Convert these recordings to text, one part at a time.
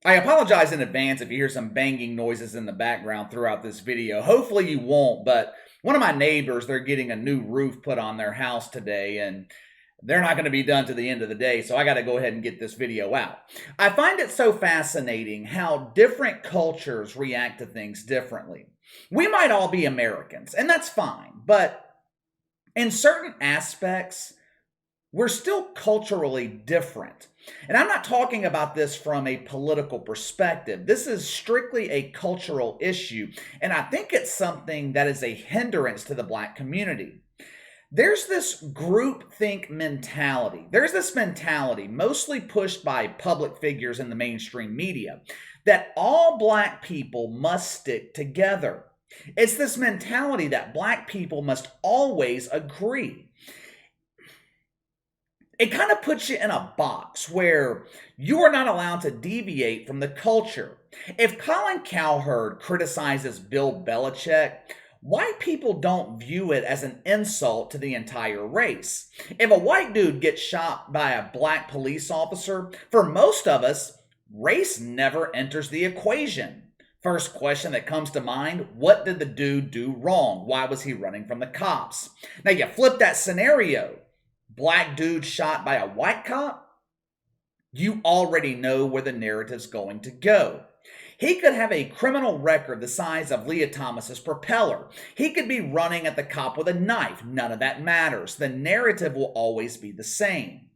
I apologize in advance if you hear some banging noises in the background throughout this video. Hopefully you won't, but one of my neighbors, they're getting a new roof put on their house today, and they're not going to be done to the end of the day, so I got to go ahead and get this video out. I find it so fascinating how different cultures react to things differently. We might all be Americans, and that's fine, but in certain aspects, we're still culturally different. And I'm not talking about this from a political perspective. This is strictly a cultural issue, and I think it's something that is a hindrance to the black community. There's this groupthink mentality. There's this mentality, mostly pushed by public figures in the mainstream media, that all black people must stick together. It's this mentality that black people must always agree. It kind of puts you in a box where you are not allowed to deviate from the culture. If Colin Cowherd criticizes Bill Belichick, white people don't view it as an insult to the entire race. If a white dude gets shot by a black police officer, for most of us, race never enters the equation. First question that comes to mind, what did the dude do wrong? Why was he running from the cops? Now you flip that scenario. Black dude shot by a white cop, you already know where the narrative's going to go. He could have a criminal record the size of Leah Thomas's propeller. He could be running at the cop with a knife. None of that matters. The narrative will always be the same.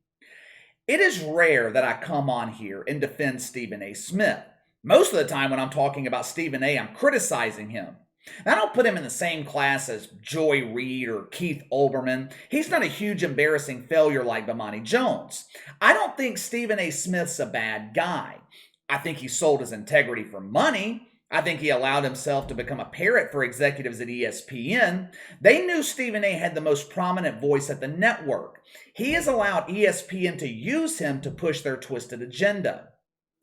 It is rare that I come on here and defend Stephen A. Smith. Most of the time when I'm talking about Stephen A., I'm criticizing him. I don't put him in the same class as Joy Reid or Keith Olbermann. He's not a huge embarrassing failure like Bomani Jones. I don't think Stephen A. Smith's a bad guy. I think he sold his integrity for money. I think he allowed himself to become a parrot for executives at ESPN. They knew Stephen A. had the most prominent voice at the network. He has allowed ESPN to use him to push their twisted agenda.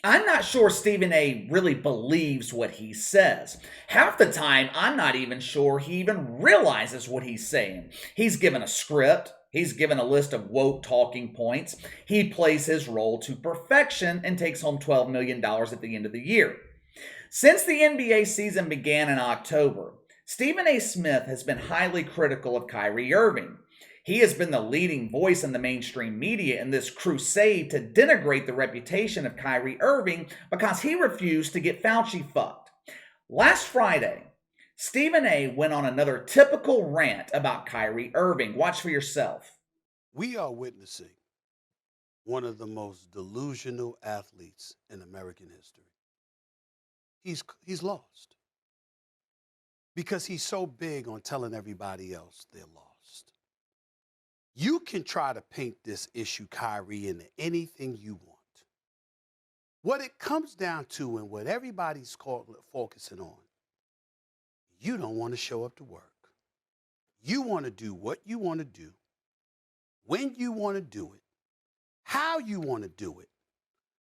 I'm not sure Stephen A. really believes what he says. Half the time, I'm not even sure he even realizes what he's saying. He's given a script. He's given a list of woke talking points. He plays his role to perfection and takes home $12 million at the end of the year. Since the NBA season began in October, Stephen A. Smith has been highly critical of Kyrie Irving. He has been the leading voice in the mainstream media in this crusade to denigrate the reputation of Kyrie Irving because he refused to get Fauci fucked. Last Friday, Stephen A. went on another typical rant about Kyrie Irving. Watch for yourself. We are witnessing one of the most delusional athletes in American history. He's lost because he's so big on telling everybody else they're lost. You can try to paint this issue, Kyrie, into anything you want. What it comes down to and what everybody's focusing on, you don't want to show up to work. You want to do what you want to do, when you want to do it, how you want to do it,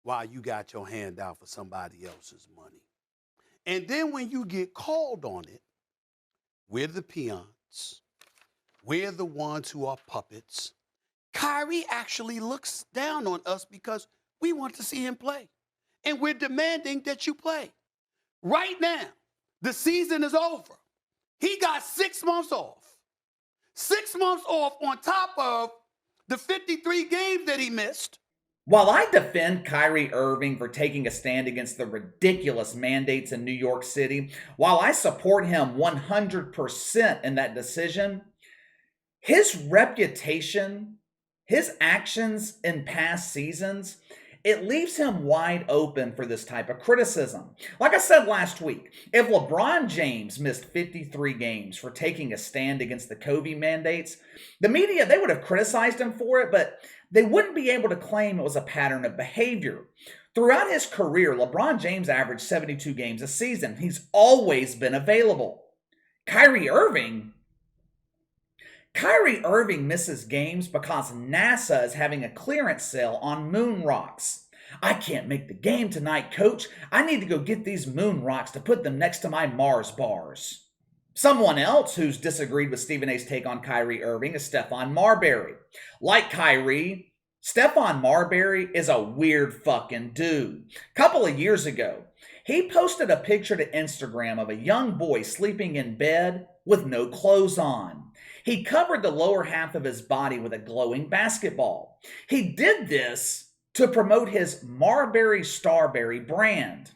while you got your hand out for somebody else's money. And then when you get called on it, we're the peons. We're the ones who are puppets. Kyrie actually looks down on us because we want to see him play. And we're demanding that you play. Right now, the season is over. He got 6 months off. 6 months off on top of the 53 games that he missed. While I defend Kyrie Irving for taking a stand against the ridiculous mandates in New York City, while I support him 100% in that decision, his reputation, his actions in past seasons, it leaves him wide open for this type of criticism. Like I said last week, if LeBron James missed 53 games for taking a stand against the COVID mandates, the media, they would have criticized him for it, but they wouldn't be able to claim it was a pattern of behavior. Throughout his career, LeBron James averaged 72 games a season. He's always been available. Kyrie Irving misses games because NASA is having a clearance sale on moon rocks. I can't make the game tonight, coach. I need to go get these moon rocks to put them next to my Mars bars. Someone else who's disagreed with Stephen A's take on Kyrie Irving is Stephon Marbury. Like Kyrie, Stephon Marbury is a weird fucking dude. Couple of years ago, he posted a picture to Instagram of a young boy sleeping in bed with no clothes on. He covered the lower half of his body with a glowing basketball. He did this to promote his Marbury Starberry brand,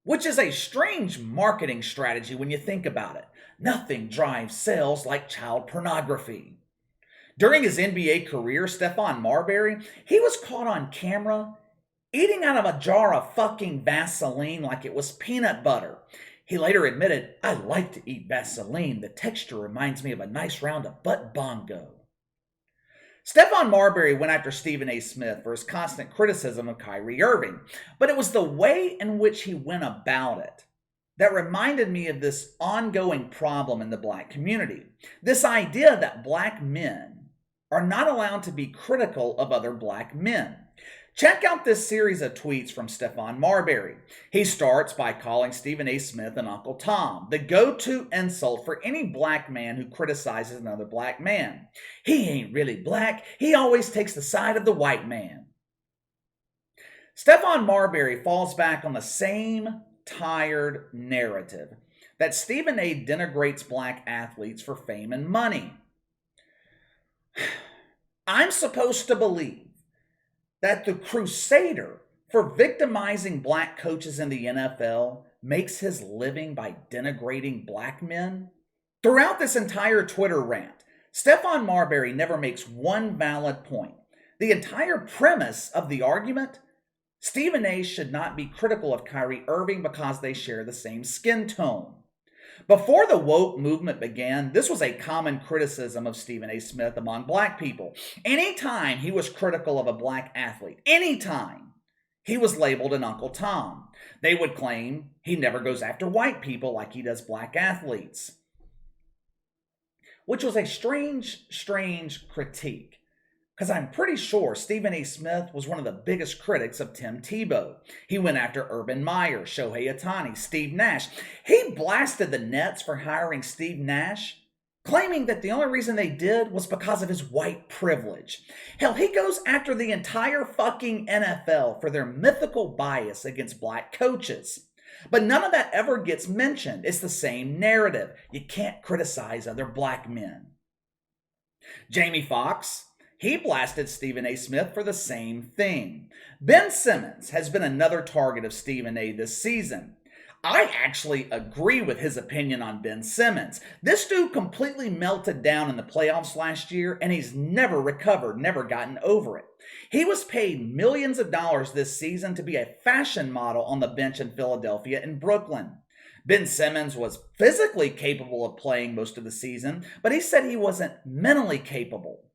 which is a strange marketing strategy when you think about it. Nothing drives sales like child pornography. During his NBA career, Stephon Marbury, he was caught on camera eating out of a jar of fucking Vaseline like it was peanut butter. He later admitted, "I like to eat Vaseline. The texture reminds me of a nice round of butt bongo." Stephon Marbury went after Stephen A. Smith for his constant criticism of Kyrie Irving, but it was the way in which he went about it that reminded me of this ongoing problem in the black community. This idea that black men are not allowed to be critical of other black men. Check out this series of tweets from Stephon Marbury. He starts by calling Stephen A. Smith an Uncle Tom, the go-to insult for any black man who criticizes another black man. He ain't really black. He always takes the side of the white man. Stephon Marbury falls back on the same tired narrative that Stephen A. denigrates black athletes for fame and money. I'm supposed to believe that the crusader for victimizing black coaches in the NFL makes his living by denigrating black men? Throughout this entire Twitter rant, Stephon Marbury never makes one valid point. The entire premise of the argument: Stephen A. should not be critical of Kyrie Irving because they share the same skin tone. Before the woke movement began, this was a common criticism of Stephen A. Smith among black people. Anytime he was critical of a black athlete, anytime, he was labeled an Uncle Tom. They would claim he never goes after white people like he does black athletes, which was a strange critique, because I'm pretty sure Stephen A. Smith was one of the biggest critics of Tim Tebow. He went after Urban Meyer, Shohei Ohtani, Steve Nash. He blasted the Nets for hiring Steve Nash, claiming that the only reason they did was because of his white privilege. Hell, he goes after the entire fucking NFL for their mythical bias against black coaches. But none of that ever gets mentioned. It's the same narrative. You can't criticize other black men. Jamie Foxx, he blasted Stephen A. Smith for the same thing. Ben Simmons has been another target of Stephen A. this season. I actually agree with his opinion on Ben Simmons. This dude completely melted down in the playoffs last year, and he's never recovered, never gotten over it. He was paid millions of dollars this season to be a fashion model on the bench in Philadelphia and Brooklyn. Ben Simmons was physically capable of playing most of the season, but he said he wasn't mentally capable.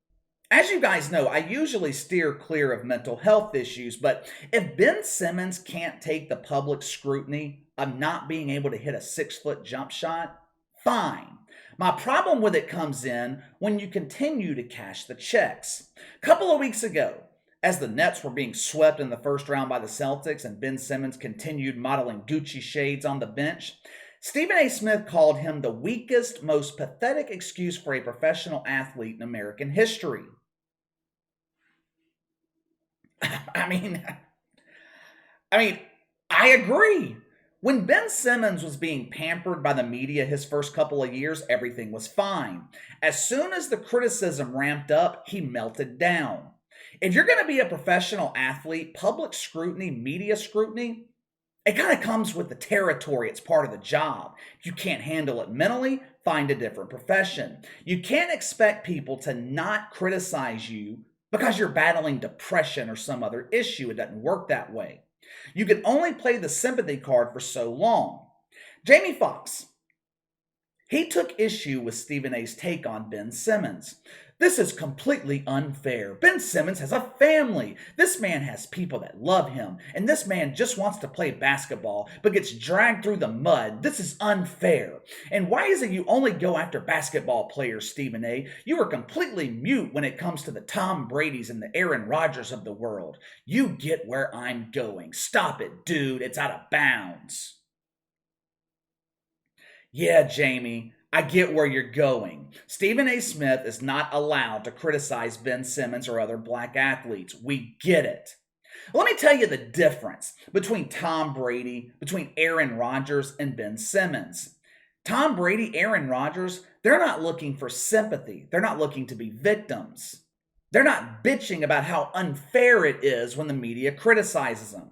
As you guys know, I usually steer clear of mental health issues, but if Ben Simmons can't take the public scrutiny of not being able to hit a 6-foot jump shot, fine. My problem with it comes in when you continue to cash the checks. A couple of weeks ago, as the Nets were being swept in the first round by the Celtics and Ben Simmons continued modeling Gucci shades on the bench, Stephen A. Smith called him the weakest, most pathetic excuse for a professional athlete in American history. I mean, I agree. When Ben Simmons was being pampered by the media his first couple of years, everything was fine. As soon as the criticism ramped up, he melted down. If you're going to be a professional athlete, public scrutiny, media scrutiny, it kind of comes with the territory. It's part of the job. If you can't handle it mentally, find a different profession. You can't expect people to not criticize you because you're battling depression or some other issue. It doesn't work that way. You can only play the sympathy card for so long. Jamie Foxx, he took issue with Stephen A.'s take on Ben Simmons. This is completely unfair. Ben Simmons has a family. This man has people that love him. And this man just wants to play basketball, but gets dragged through the mud. This is unfair. And why is it you only go after basketball players, Stephen A.? You are completely mute when it comes to the Tom Bradys and the Aaron Rodgers of the world. You get where I'm going. Stop it, dude. It's out of bounds. Yeah, Jamie, I get where you're going. Stephen A. Smith is not allowed to criticize Ben Simmons or other black athletes. We get it. Let me tell you the difference between Tom Brady, between Aaron Rodgers, and Ben Simmons. Tom Brady, Aaron Rodgers, they're not looking for sympathy. They're not looking to be victims. They're not bitching about how unfair it is when the media criticizes them.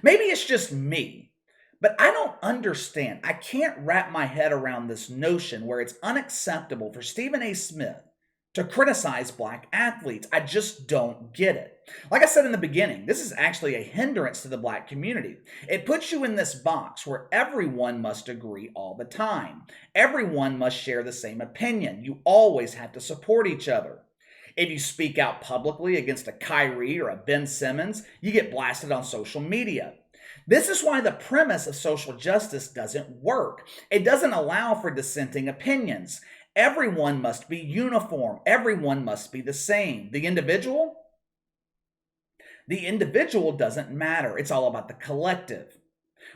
Maybe it's just me, but I don't understand. I can't wrap my head around this notion where it's unacceptable for Stephen A. Smith to criticize black athletes. I just don't get it. Like I said in the beginning, this is actually a hindrance to the black community. It puts you in this box where everyone must agree all the time. Everyone must share the same opinion. You always have to support each other. If you speak out publicly against a Kyrie or a Ben Simmons, you get blasted on social media. This is why the premise of social justice doesn't work. It doesn't allow for dissenting opinions. Everyone must be uniform. Everyone must be the same. The individual doesn't matter. It's all about the collective.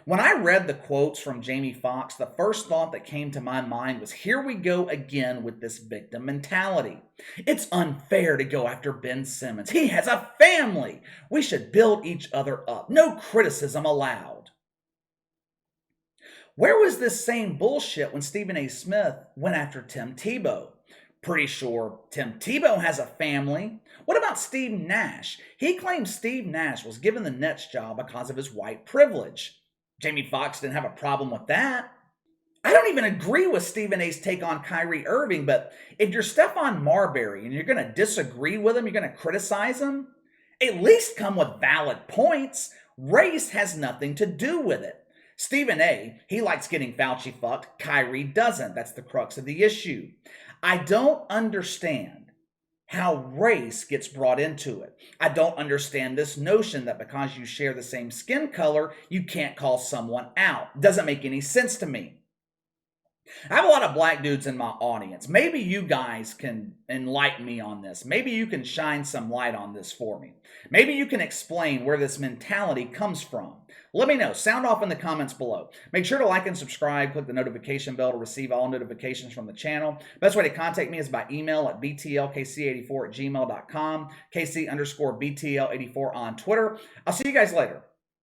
When I read the quotes from Jamie Foxx, the first thought that came to my mind was, here we go again with this victim mentality. It's unfair to go after Ben Simmons. He has a family. We should build each other up. No criticism allowed. Where was this same bullshit when Stephen A. Smith went after Tim Tebow? Pretty sure Tim Tebow has a family. What about Steve Nash? He claims Steve Nash was given the Nets job because of his white privilege. Jamie Foxx didn't have a problem with that. I don't even agree with Stephen A's take on Kyrie Irving, but if you're Stephon Marbury and you're going to disagree with him, you're going to criticize him, at least come with valid points. Race has nothing to do with it. Stephen A., he likes getting Fauci fucked. Kyrie doesn't. That's the crux of the issue. I don't understand how race gets brought into it. I don't understand this notion that because you share the same skin color, you can't call someone out. Doesn't make any sense to me. I have a lot of black dudes in my audience. Maybe you guys can enlighten me on this. Maybe you can shine some light on this for me. Maybe you can explain where this mentality comes from. Let me know. Sound off in the comments below. Make sure to like and subscribe. Click the notification bell to receive all notifications from the channel. Best way to contact me is by email at btlkc84@gmail.com, KC_BTL84 on Twitter. I'll see you guys later.